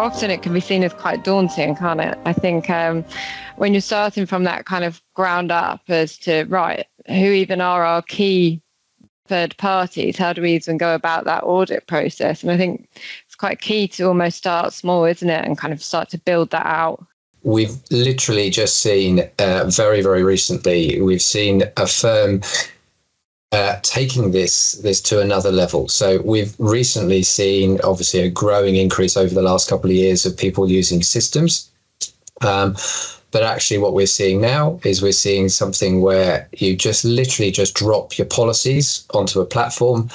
often it can be seen as quite daunting, can't it? I think when you're starting from that kind of ground up as to, right, who even are our key third parties? How do we even go about that audit process? And I think it's quite key to almost start small, isn't it? And kind of start to build that out. We've literally just seen very, very recently, we've seen a firm taking this to another level. So we've recently seen, obviously, a growing increase over the last couple of years of people using systems. But actually what we're seeing now is we're seeing something where you just literally just drop your policies onto a platform,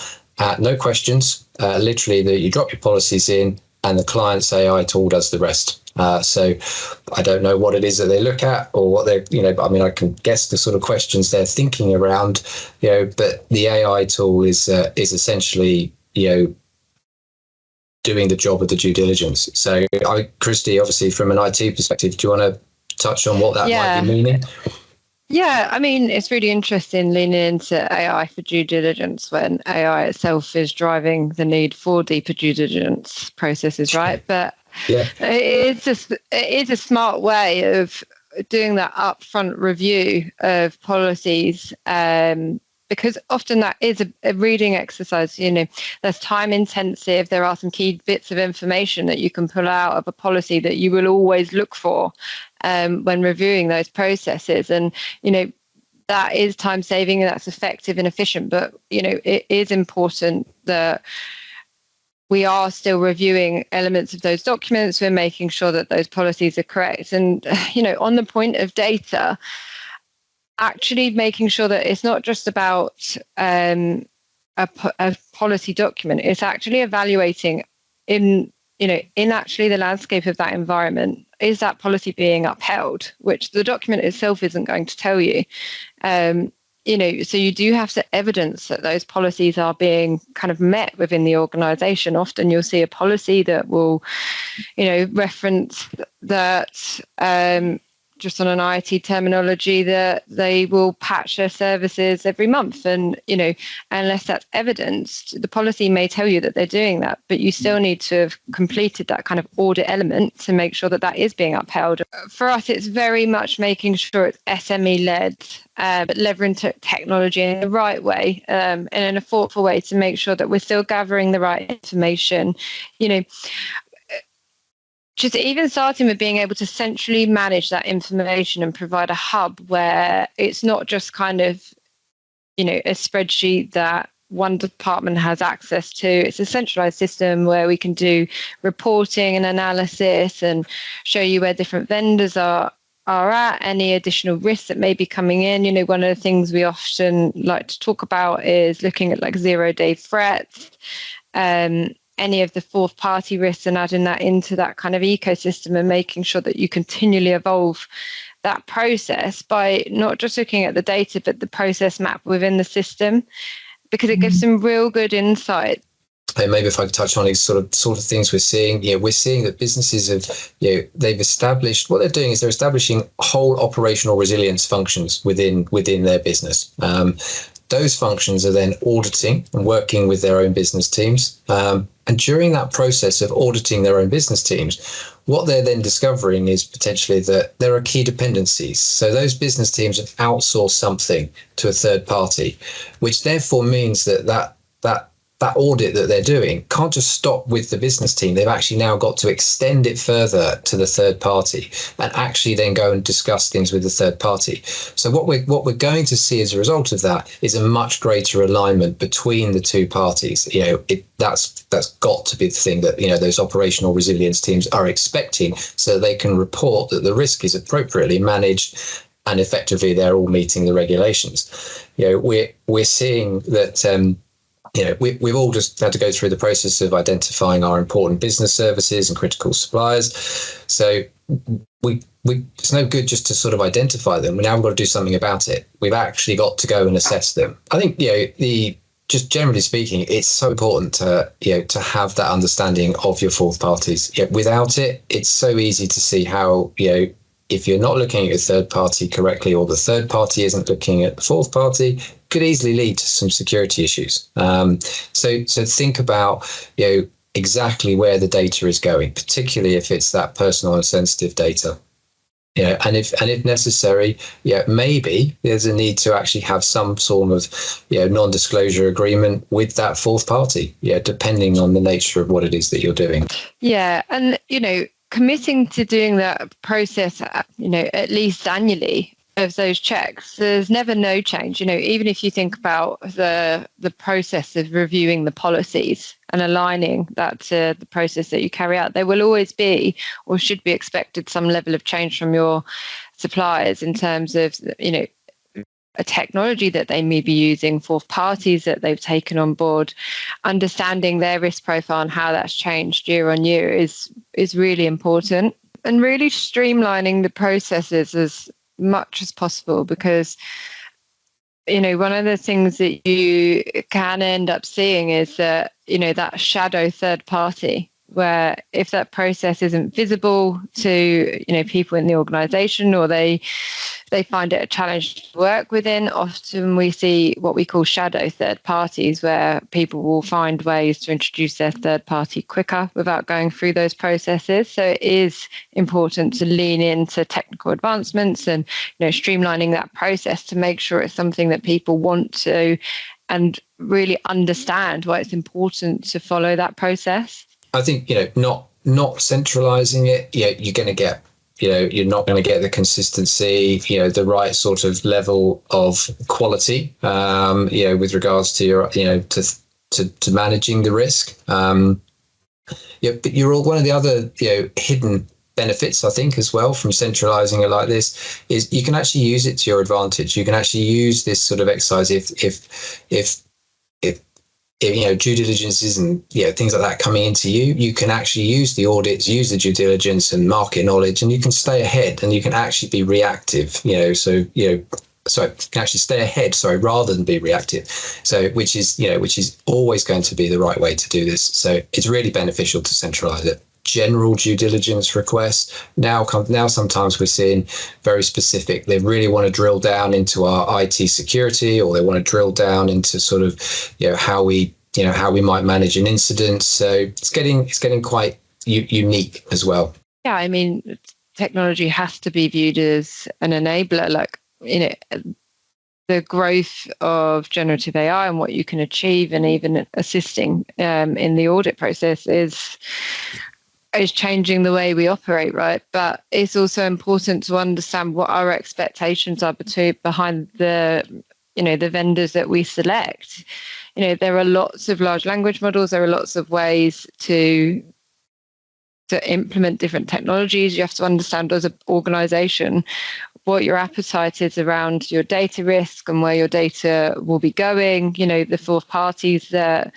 no questions, literally that you drop your policies in and the client's AI tool does the rest. So I don't know what it is that they look at or what they're, I mean, I can guess the sort of questions they're thinking around, but the AI tool is essentially, doing the job of the due diligence. So Christy, obviously from an IT perspective, do you want to touch on what that might be meaning? Yeah, I mean, it's really interesting leaning into AI for due diligence when AI itself is driving the need for deeper due diligence processes, right? But yeah, it is a smart way of doing that upfront review of policies, because often that is a reading exercise. There's time intensive. There are some key bits of information that you can pull out of a policy that you will always look for when reviewing those processes. And, that is time saving and that's effective and efficient. But, it is important that we are still reviewing elements of those documents. We're making sure that those policies are correct. And, on the point of data, actually making sure that it's not just about a policy document. It's actually evaluating in actually the landscape of that environment. Is that policy being upheld? Which the document itself isn't going to tell you. So you do have to evidence that those policies are being kind of met within the organization. Often you'll see a policy that will, reference that, just on an IT terminology, that they will patch their services every month. And, unless that's evidenced, the policy may tell you that they're doing that, but you still need to have completed that kind of audit element to make sure that that is being upheld. For us, it's very much making sure it's SME-led, but leveraging technology in the right way, and in a thoughtful way to make sure that we're still gathering the right information. Just even starting with being able to centrally manage that information and provide a hub where it's not just kind of, a spreadsheet that one department has access to. It's a centralized system where we can do reporting and analysis and show you where different vendors are at, any additional risks that may be coming in. One of the things we often like to talk about is looking at like 0-day threats, any of the fourth party risks, and adding that into that kind of ecosystem and making sure that you continually evolve that process by not just looking at the data, but the process map within the system, because it gives some real good insight. And maybe if I could touch on these sort of things we're seeing, we're seeing that businesses have, they've established, what they're doing is they're establishing whole operational resilience functions within their business. Those functions are then auditing and working with their own business teams. And during that process of auditing their own business teams, what they're then discovering is potentially that there are key dependencies. So those business teams have outsourced something to a third party, which therefore means that audit that they're doing can't just stop with the business team. They've actually now got to extend it further to the third party and actually then go and discuss things with the third party. So what we're going to see as a result of that is a much greater alignment between the two parties. That's got to be the thing that those operational resilience teams are expecting, so they can report that the risk is appropriately managed and effectively they're all meeting the regulations. We're seeing that. We've all just had to go through the process of identifying our important business services and critical suppliers. So it's no good just to sort of identify them. We now got to do something about it. We've actually got to go and assess them. I think, just generally speaking, it's so important to have that understanding of your fourth parties. Without it, it's so easy to see how, if you're not looking at your third party correctly, or the third party isn't looking at the fourth party, could easily lead to some security issues. So think about, exactly where the data is going, particularly if it's that personal and sensitive data. And if necessary, maybe there's a need to actually have some sort of non-disclosure agreement with that fourth party, depending on the nature of what it is that you're doing. Yeah, and committing to doing that process, at least annually of those checks, there's never no change. Even if you think about the process of reviewing the policies and aligning that to the process that you carry out, there will always be, or should be expected, some level of change from your suppliers in terms of, a technology that they may be using, fourth parties that they've taken on board. Understanding their risk profile and how that's changed year on year is really important, and really streamlining the processes as much as possible, because one of the things that you can end up seeing is that that shadow third party, where if that process isn't visible to people in the organization, or they find it a challenge to work within, often we see what we call shadow third parties, where people will find ways to introduce their third party quicker without going through those processes. So it is important to lean into technical advancements and streamlining that process to make sure it's something that people want to, and really understand why it's important to follow that process. I think not centralizing it, you're going to get you're not going to get the consistency, the right sort of level of quality, with regards to your, to managing the risk. But you're all, one of the other, hidden benefits, I think, as well, from centralizing it like this, is you can actually use it to your advantage. You can actually use this sort of exercise if due diligences and things like that coming into you can actually use the audits, use the due diligence and market knowledge, and you can stay ahead, and you can actually be reactive. You can actually stay ahead, rather than be reactive. So, which is always going to be the right way to do this. So, it's really beneficial to centralize it. General due diligence requests now sometimes we're seeing very specific. They really want to drill down into our IT security, or they want to drill down into sort of how we might manage an incident. So it's getting quite unique as well. Yeah, I mean, technology has to be viewed as an enabler. Like, the growth of generative AI and what you can achieve, and even assisting in the audit process is changing the way we operate, right? But it's also important to understand what our expectations are behind the vendors that we select. There are lots of large language models. There are lots of ways to implement different technologies. You have to understand as an organization what your appetite is around your data risk and where your data will be going. The fourth parties, the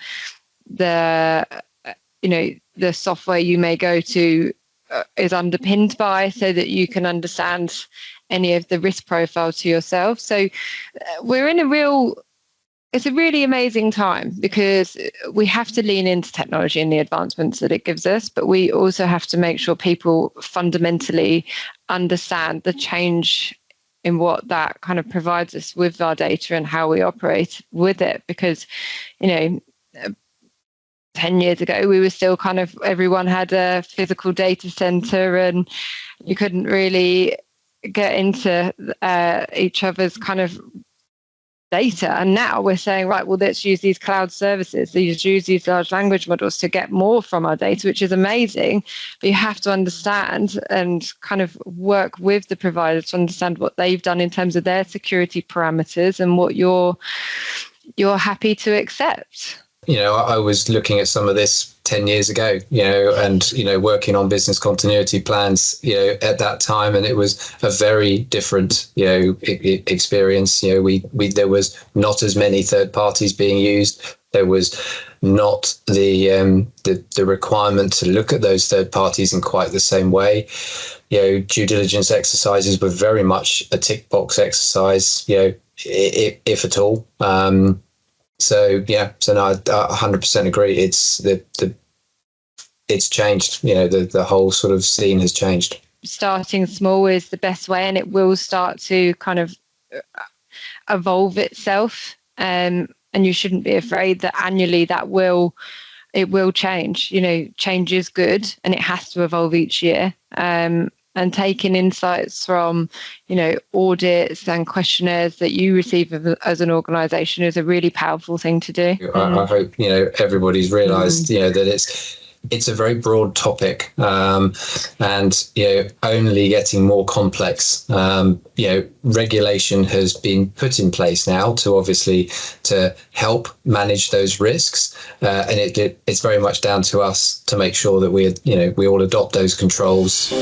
software you may go to is underpinned by, so that you can understand any of the risk profile to yourself. So we're in it's a really amazing time, because we have to lean into technology and the advancements that it gives us, but we also have to make sure people fundamentally understand the change in what that kind of provides us with our data and how we operate with it. Because, 10 years ago, we were still everyone had a physical data center, and you couldn't really get into each other's kind of data. And now we're saying, right, well, let's use these cloud services, let's use these large language models to get more from our data, which is amazing. But you have to understand and kind of work with the providers to understand what they've done in terms of their security parameters and what you're happy to accept. I was looking at some of this 10 years ago, and, working on business continuity plans, at that time, and it was a very different, experience. There was not as many third parties being used. There was not the requirement to look at those third parties in quite the same way. Due diligence exercises were very much a tick box exercise, if at all. So no, I 100% agree. It's changed. The whole sort of scene has changed. Starting small is the best way, and it will start to kind of evolve itself. And you shouldn't be afraid that annually that will it will change. Change is good, and it has to evolve each year. And taking insights from, audits and questionnaires that you receive as an organisation is a really powerful thing to do. I hope, everybody's realised, that it's a very broad topic, and only getting more complex. Regulation has been put in place now to help manage those risks, and it's very much down to us to make sure that we all adopt those controls.